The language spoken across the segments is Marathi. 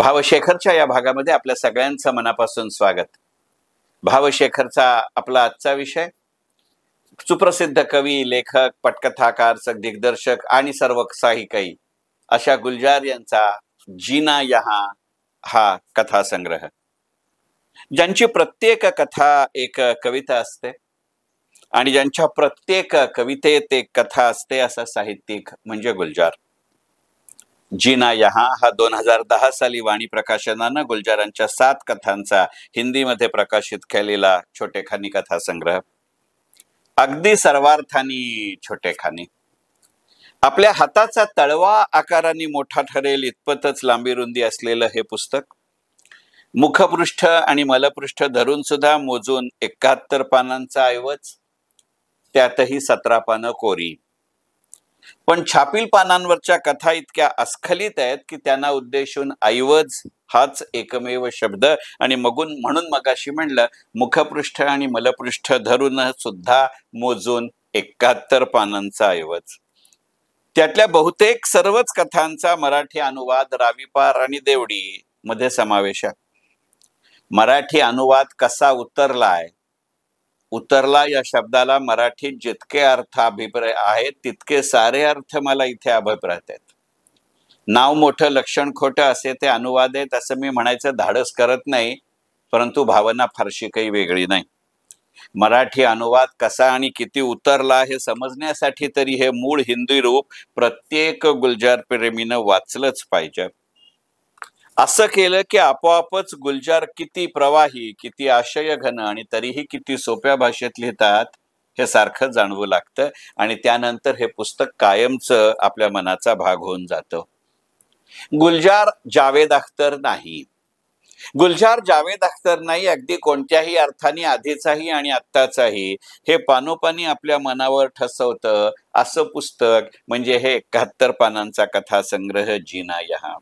भावशेखरच्या या भागामध्ये आपल्या सगळ्यांचं मनापासून स्वागत. भावशेखरचा आपला आजचा विषय सुप्रसिद्ध कवी, लेखक, पटकथाकार, दिग्दर्शक आणि सर्व साहित्यिक अशा गुलजार यांचा जीना यहाँ हा कथासंग्रह, ज्यांची प्रत्येक कथा एक कविता असते आणि ज्यांच्या प्रत्येक कवितेत एक कथा असते असा साहित्यिक म्हणजे गुलजार. जीना यहाँ हा 2010 साली वाणी प्रकाशनानं गुलजारांच्या 7 कथांचा हिंदीमध्ये प्रकाशित केलेला छोटेखानी कथासंग्रह. अगदी सर्वार्थानी छोटेखानी. आपल्या हाताचा तळवा आकाराने मोठा ठरेल इतपतच लांबी रुंदी असलेलं हे पुस्तक मुखपृष्ठ आणि मलपृष्ठ धरून सुद्धा मोजून 71 पानांचा ऐवज त्यातही 17 पानं कोरी. पण छापील पानांवरच्या कथा इतक्या अस्खलित आहेत की त्यांना उद्देशून ऐवज हाच एकमेव शब्द आणि म्हणून मगाशी म्हणलं मुखपृष्ठ आणि मलपृष्ठ धरून सुद्धा मोजून 71 पानांचा ऐवज. त्यातल्या बहुतेक सर्वच कथांचा मराठी अनुवाद रावीपार आणि देवडी मध्ये समावेश आहे. मराठी अनुवाद कसा उतरला या शब्दाला मराठीत जितके अर्थ अभिप्राय आहेत तितके सारे अर्थ मला इथे अभिप्रायत आहेत. नाव मोठं लक्षण खोटं असे ते अनुवाद आहेत असं मी म्हणायचं धाडस करत नाही, परंतु भावना फारशी काही वेगळी नाही. मराठी अनुवाद कसा आणि किती उतरला हे समजण्यासाठी तरी हे मूळ हिंदी रूप प्रत्येक गुलजार प्रेमीनं वाचलंच पाहिजे. असं केलं की आपोआपच गुलजार किती प्रवाही, किती आशय घन आणि तरीही किती सोप्या भाषेत लिहितात हे सारखं जाणवू लागतं आणि त्यानंतर हे पुस्तक कायमचं आपल्या मनाचा भाग होऊन जातं. गुलजार जावेद अख्तर नाही. गुलजार जावेद अख्तर नाही, अगदी कोणत्याही अर्थाने आधीचाही आणि आत्ताचाही. हे पानोपानी आपल्या मनावर ठसवतं असं पुस्तक म्हणजे हे 71 पानांचा कथासंग्रह जीना यहाँ.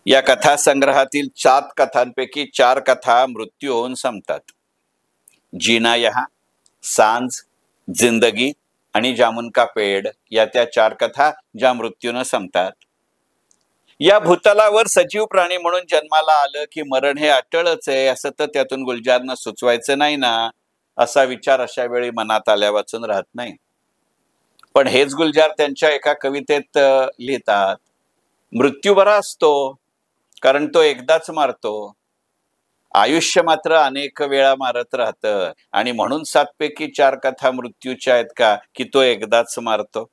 या कथासंग्रहातील 7 कथांपैकी 4 कथा मृत्यू होऊन संपतात. जीना यहाँ, सांझ, जिंदगी आणि जामुन का पेड़ या त्या 4 कथा ज्या मृत्यूनं संपतात. या भूतलावर सजीव प्राणी म्हणून जन्माला आलं की मरण हे अटळच आहे असं तर त्यातून गुलजारनं सुचवायचं नाही ना, असा विचार अशा वेळी मनात आल्या वाचून राहत नाही. पण हेच गुलजार त्यांच्या एका कवितेत लिहितात, मृत्यू बरा असतो कारण तो एकदाच मारतो, आयुष्य मात्र अनेक वेळा मारत राहतं आणि म्हणून 7 पैकी 4 कथा मृत्यूच्या आहेत का की तो एकदाच मारतो.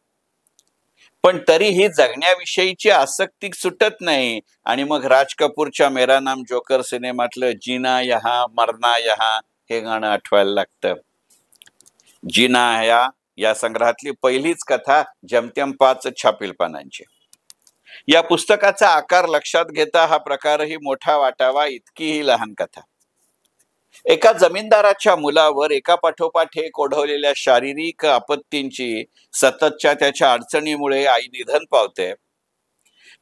पण तरीही जगण्याविषयीची आसक्ती सुटत नाही आणि मग राज कपूरच्या मेरा नाम जोकर सिनेमातलं जीना यहाँ मरना यहाँ हे गाणं आठवायला लागतं. जीना यहाँ या संग्रहातली पहिलीच कथा जमत्याम 5 छापील पानांची. या पुस्तकाचा आकार लक्षात घेता हा प्रकारही मोठा वाटावा इतकी ही लहान कथा. एका जमीनदाराच्या मुलावर एका पाठोपाठ एक ओढवलेल्या शारीरिक आपत्तींची सततच्या त्याच्या अडचणीमुळे आई निधन पावते.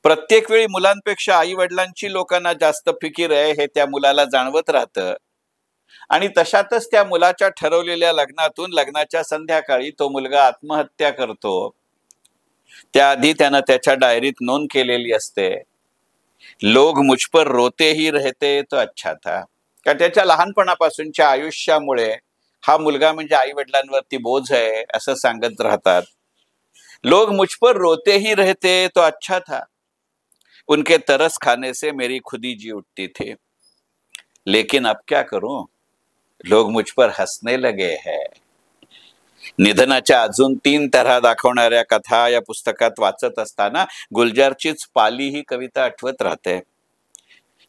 प्रत्येक वेळी मुलांपेक्षा आई वडिलांची लोकांना जास्त फिकीर आहे हे त्या मुलाला जाणवत राहतं आणि तशातच त्या मुलाच्या ठरवलेल्या लग्नातून लग्नाच्या संध्याकाळी तो मुलगा आत्महत्या करतो. त्याआधी त्यानं त्याच्या डायरीत नोंद केलेली असते, लोग मुझ पर रोते ही रहते तो अच्छा था. का त्याच्या लहानपणापासूनच्या आयुष्यामुळे हा मुलगा म्हणजे आई वडिलांवरती बोझ आहे असं सांगत राहतात. लोग मुझ पर रोते ही रहते तो अच्छा था, उनके तरस खाने से मेरी खुदी जी उठती थी, लेकिन अब क्या करूं, लोग मुझ पर हंसने लगे हैं. निधनाच्या अजून 3 तऱ्हा दाखवणाऱ्या कथा या पुस्तकात वाचत असताना गुलजारचीच पाली ही कविता आठवत राहते.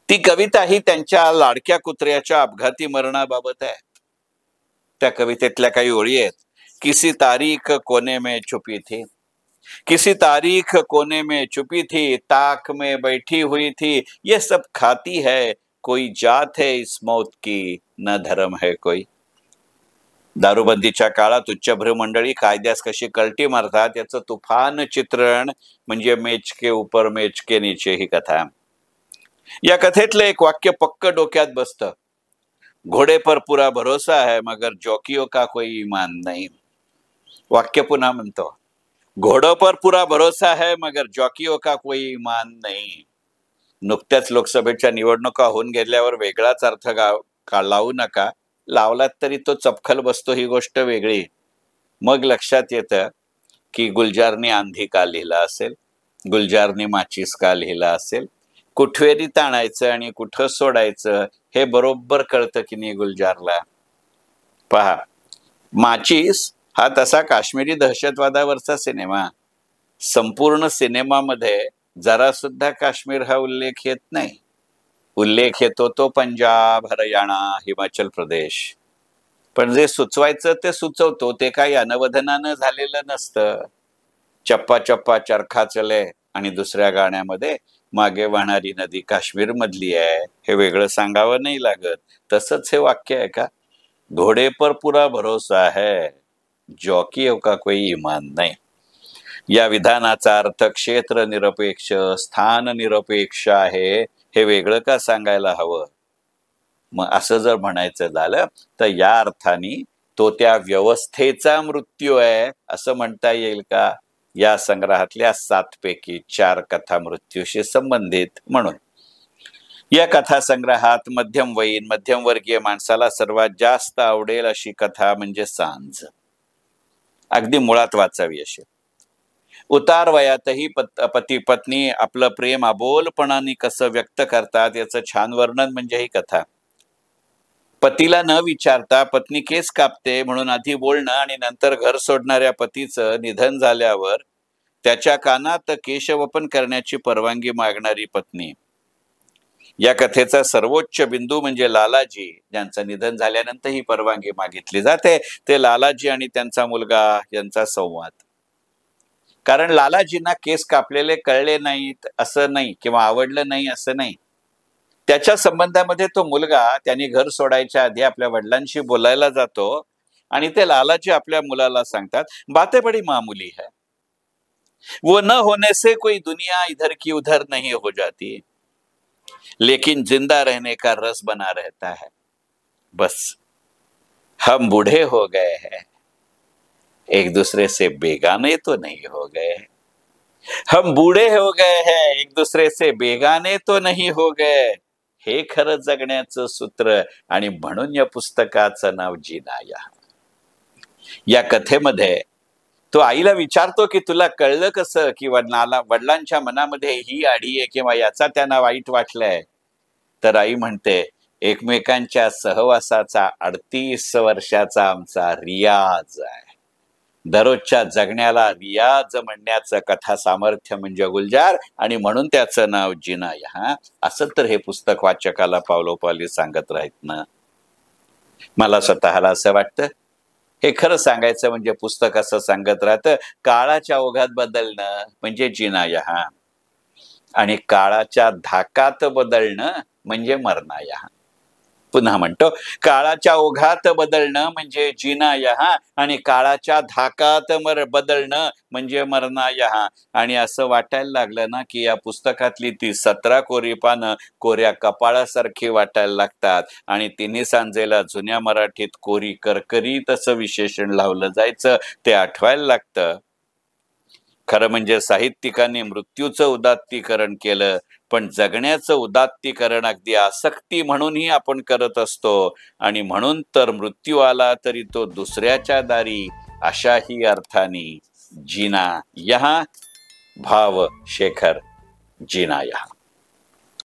ती कविता ही त्यांच्या लाडक्या कुत्र्याच्या अपघाती मरणाबाबत आहे. त्या कवितेतल्या काही ओळी आहेत, किसी तारीख कोने में छुपी थी, किसी तारीख कोने में छुपी थी, ताक में बैठी हुई थी, ये सब खाती है, कोई जात है इस मौत की, न धर्म है कोई. दारूबंदीच्या काळात उच्चभ्रू मंडळी कायद्यास कशी कलटी मारतात याचं तुफान चित्रण म्हणजे मेचके ऊपर मेचके नीचे ही कथा. या कथेतलं एक वाक्य पक्क डोक्यात बसतं, घोडे पर पूरा भरोसा है मगर जॉकियों का कोई ईमान नहीं. वाक्य पुन्हा म्हणतो, घोड़ों पर पूरा भरोसा है मगर जॉकियों का कोई ईमान नहीं. नुकत्याच लोकसभेच्या निवडणुका होऊन गेल्यावर वेगळाच अर्थ लावू नका. लावलात तरी तो चपखल बसतो ही गोष्ट वेगळी. मग लक्षात येतं की गुलजारनी आंधी का लिहिला असेल, गुलजारनी माचीस का लिहिला असेल, कुठवेरी ताणायचं आणि कुठं सोडायचं हे बरोबर कळतं की नाही गुलजारला. पहा, माचीस हा तसा काश्मीरी दहशतवादावरचा सिनेमा. संपूर्ण सिनेमामध्ये जरा सुद्धा काश्मीर हा उल्लेख येत नाही. उल्लेख येतो तो पंजाब, हरियाणा, हिमाचल प्रदेश. पण जे सुचवायचं ते सुचवतो, ते काही अनवधनानं झालेलं नसतं. चप्पा चप्पा चरखा चले आणि दुसऱ्या गाण्यामध्ये मागे वाहणारी नदी काश्मीर मधली आहे हे वेगळं सांगावं नाही लागत. तसंच हे वाक्य आहे का, घोडे पर पूरा भरोसा है, जॉकीओ का कोई ईमान नहीं. या विधानाचा अर्थ क्षेत्र निरपेक्ष, स्थान निरपेक्ष आहे हे वेगळं का सांगायला हवं. मग असं जर म्हणायचं झालं तर या अर्थाने तो त्या व्यवस्थेचा मृत्यू आहे असं म्हणता येईल का. या संग्रहातल्या 7 पैकी 4 कथा मृत्यूशी संबंधित. म्हणून या कथा संग्रहात मध्यमवयीन मध्यमवर्गीय माणसाला सर्वात जास्त आवडेल अशी कथा म्हणजे सांज. अगदी मुळात वाचावी अशी. उतार वयातही पती पत्नी आपलं प्रेम अबोलपणाने कसं व्यक्त करतात याचं छान वर्णन म्हणजे ही कथा. पतीला न विचारता पत्नी केस कापते म्हणून आधी बोलणं आणि नंतर घर सोडणाऱ्या पतीचं निधन झाल्यावर त्याच्या कानात केशवपन करण्याची परवानगी मागणारी पत्नी. या कथेचा सर्वोच्च बिंदू म्हणजे लालाजी, ज्यांचं निधन झाल्यानंतर ही परवानगी मागितली जाते. ते लालाजी आणि त्यांचा मुलगा यांचा संवाद. कारण लालाजींना केस कापलेले कळले नाहीत असं नाही किंवा आवडलं नाही असं नाही. त्याच्या संबंधामध्ये तो मुलगा त्यांनी घर सोडायच्या आधी आपल्या वडिलांशी बोलायला जातो आणि ते लालाजी आपल्या मुलाला सांगतात, बातें बड़ी मामूली है, वो न होने से कोई दुनिया इधर की उधर नहीं हो जाती, लेकिन जिंदा रहने का रस बना रहता है. बस हम बूढ़े हो गए हैं, एक दूसरे से बेगाने तो नहीं हो गए. हम बूढ़े हो गए हैं, एक दूसरे से बेगाने तो नहीं हो गए. हे खरं जगण्याचं सूत्र. आणि म्हणून या पुस्तकाचं नाव जिना. या कथेमध्ये तो आईला विचारतो की तुला कळलं कसं की वडिलांच्या मनामध्ये ही आडी आहे किंवा याचा त्यांना वाईट वाटलंय. तर आई म्हणते, एकमेकांच्या सहवासाचा 38 वर्षाचा आमचा रियाज आहे. दररोजच्या जगण्याला रियाज म्हणण्याचं कथा सामर्थ्य म्हणजे गुलजार आणि म्हणून त्याचं नाव जिना. असं तर हे पुस्तक वाचकाला पावलोपावली सांगत राहत ना. मला स्वतःला असं वाटतं, हे खरं सांगायचं म्हणजे पुस्तक असं सांगत राहतं, काळाच्या ओघात बदलणं म्हणजे जिना. आणि काळाच्या धाकात बदलणं म्हणजे मरणा. पुन्हा म्हणतो, काळाच्या ओघात बदलणं म्हणजे जिना आणि काळाच्या धाकात बदलणं म्हणजे मरणा. आणि असं वाटायला लागलं ना की या पुस्तकातली ती 17 कोरी पानं कोऱ्या कपाळासारखी वाटायला लागतात. आणि तिन्ही सांजेला जुन्या मराठीत कोरी करकरीत असं विशेषण लावलं जायचं ते आठवायला लागतं. खरं म्हणजे साहित्यिकांनी मृत्यूचं उदात्तीकरण केलं, पण जगण्याचं उदात्तीकरण अगदी आसक्ती म्हणूनही आपण करत असतो. आणि म्हणून तर मृत्यू आला तरी तो दुसऱ्याच्या दारी अशाही अर्थाने जिना. भाव शेखर जिना.